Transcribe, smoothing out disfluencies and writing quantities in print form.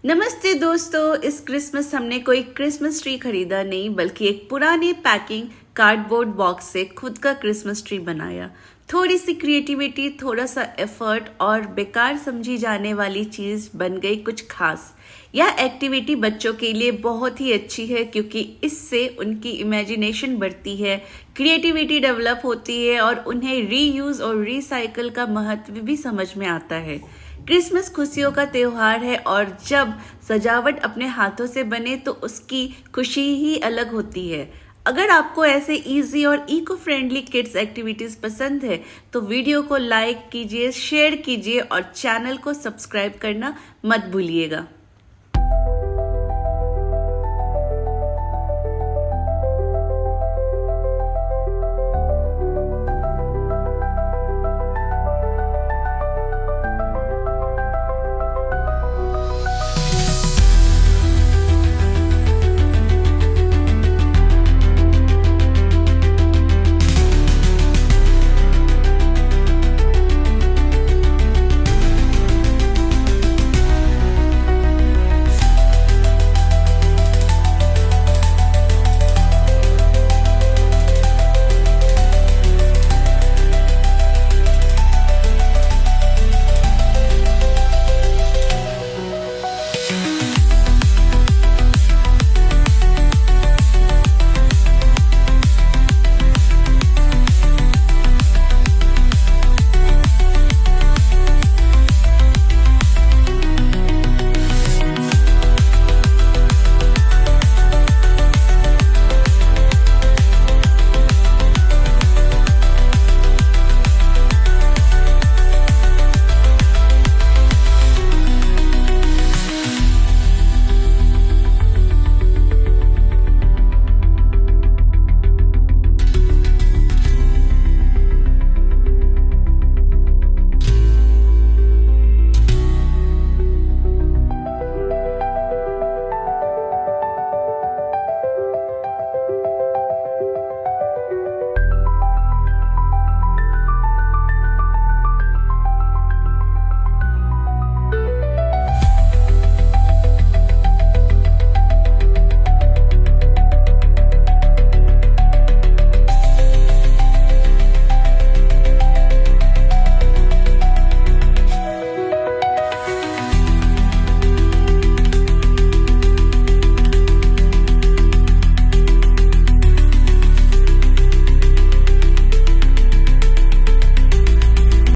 नमस्ते दोस्तों, इस क्रिसमस हमने कोई क्रिसमस ट्री खरीदा नहीं बल्कि एक पुरानी पैकिंग कार्डबोर्ड बॉक्स से खुद का क्रिसमस ट्री बनाया। थोड़ी सी क्रिएटिविटी, थोड़ा सा एफर्ट और बेकार समझी जाने वाली चीज बन गई कुछ खास। यह एक्टिविटी बच्चों के लिए बहुत ही अच्छी है क्योंकि इससे उनकी इमेजिनेशन बढ़ती है, क्रिएटिविटी डेवलप होती है और उन्हें रीयूज और रिसाइकल का महत्व भी समझ में आता है। क्रिसमस खुशियों का त्योहार है और जब सजावट अपने हाथों से बने तो उसकी खुशी ही अलग होती है। अगर आपको ऐसे इजी और इको फ्रेंडली किड्स एक्टिविटीज पसंद है तो वीडियो को लाइक कीजिए, शेयर कीजिए और चैनल को सब्सक्राइब करना मत भूलिएगा।